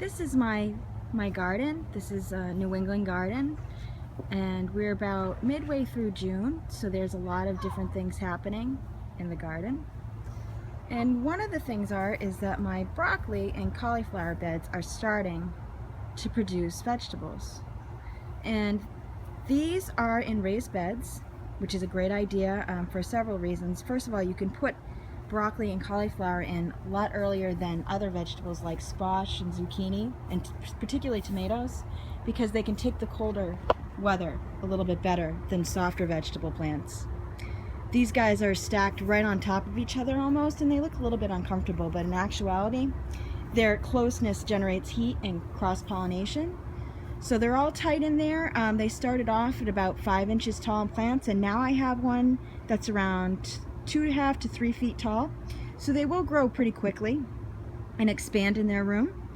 This is my garden. This is a New England garden, and we're about midway through June, so there's a lot of different things happening in the garden. And one of the things is that my broccoli and cauliflower beds are starting to produce vegetables. And these are in raised beds, which is a great idea for several reasons. First of all, you can put broccoli and cauliflower in a lot earlier than other vegetables like squash and zucchini, and particularly tomatoes, because they can take the colder weather a little bit better than softer vegetable plants. These guys are stacked right on top of each other almost, and they look a little bit uncomfortable, but in actuality their closeness generates heat and cross-pollination. So they're all tight in there. They started off at about 5 inches tall in plants, and now I have one that's around 2.5 to 3 feet tall. So they will grow pretty quickly and expand in their room.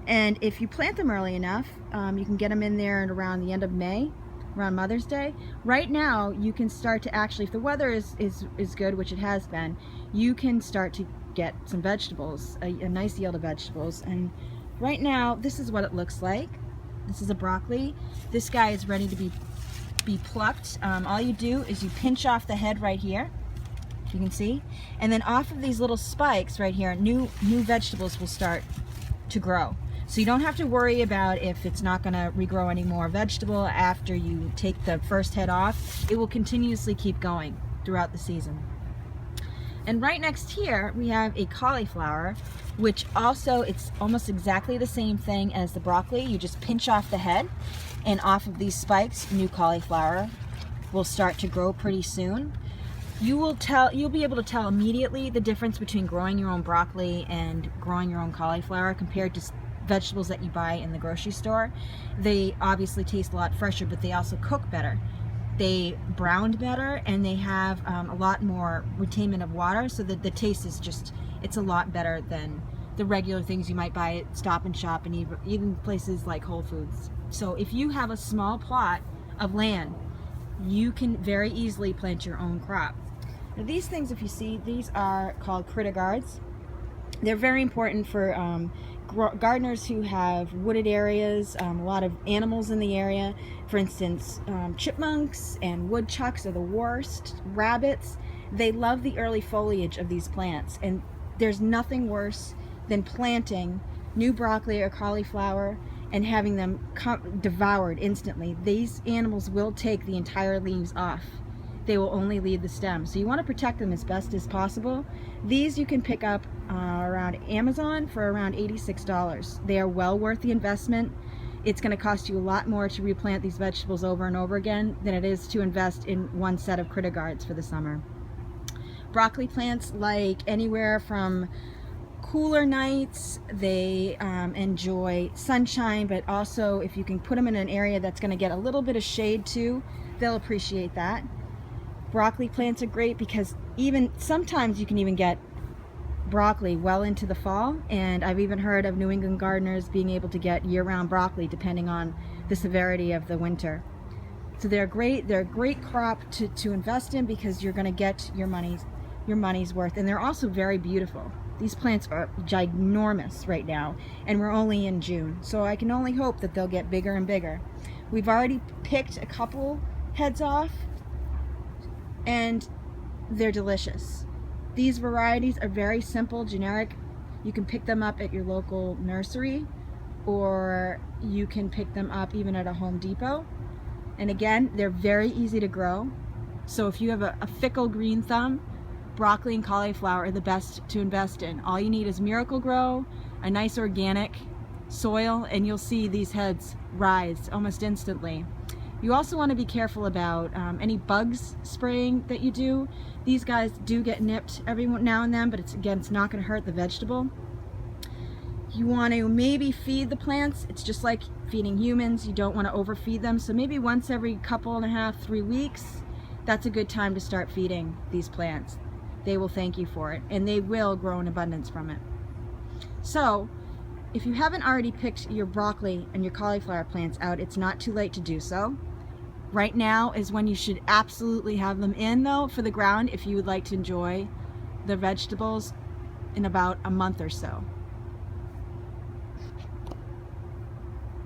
And if you plant them early enough, you can get them in there at around the end of May, around Mother's Day. Right now, you can start to actually, if the weather is good, which it has been, you can start to get some vegetables, a nice yield of vegetables. And right now, this is what it looks like. This is a broccoli. This guy is ready to be plucked. All you do is you pinch off the head right here. You can see, and then off of these little spikes right here, new vegetables will start to grow. So you don't have to worry about if it's not going to regrow any more vegetable after you take the first head off. It will continuously keep going throughout the season. And right next here we have a cauliflower, which also, it's almost exactly the same thing as the broccoli. You just pinch off the head, and off of these spikes, new cauliflower will start to grow pretty soon. You'll be able to tell immediately the difference between growing your own broccoli and growing your own cauliflower compared to vegetables that you buy in the grocery store. They obviously taste a lot fresher, but they also cook better. They browned better, and they have a lot more retainment of water, so that the taste is it's a lot better than the regular things you might buy at Stop and Shop and even places like Whole Foods. So if you have a small plot of land, you can very easily plant your own crop. Now these things, if you see, these are called critter guards. They're very important for gardeners who have wooded areas, a lot of animals in the area. For instance, chipmunks and woodchucks are the worst. Rabbits, they love the early foliage of these plants, and there's nothing worse than planting new broccoli or cauliflower and having them devoured instantly. These animals will take the entire leaves off. They will only leave the stem. So you want to protect them as best as possible. These you can pick up around Amazon for around $86. They are well worth the investment. It's going to cost you a lot more to replant these vegetables over and over again than it is to invest in one set of critter guards for the summer. Broccoli plants like anywhere from cooler nights. They enjoy sunshine, but also if you can put them in an area that's going to get a little bit of shade too, they'll appreciate that. Broccoli plants are great because even sometimes you can even get broccoli well into the fall, and I've even heard of New England gardeners being able to get year-round broccoli depending on the severity of the winter. So they're great. They're a great crop to invest in because you're going to get your money's worth, and they're also very beautiful. These plants are ginormous right now, and we're only in June, so I can only hope that they'll get bigger and bigger. We've already picked a couple heads off, and they're delicious. These varieties are very simple, generic. You can pick them up at your local nursery, or you can pick them up even at a Home Depot. And again, they're very easy to grow. So if you have a fickle green thumb, broccoli and cauliflower are the best to invest in. All you need is Miracle-Gro, a nice organic soil, and you'll see these heads rise almost instantly. You also want to be careful about any bugs spraying that you do. These guys do get nipped every now and then, but it's not going to hurt the vegetable. You want to maybe feed the plants. It's just like feeding humans. You don't want to overfeed them. So maybe once every couple and a half, 3 weeks, that's a good time to start feeding these plants. They will thank you for it, and they will grow in abundance from it. So if you haven't already picked your broccoli and your cauliflower plants out, it's not too late to do so. Right now is when you should absolutely have them in, though, for the ground if you would like to enjoy the vegetables in about a month or so.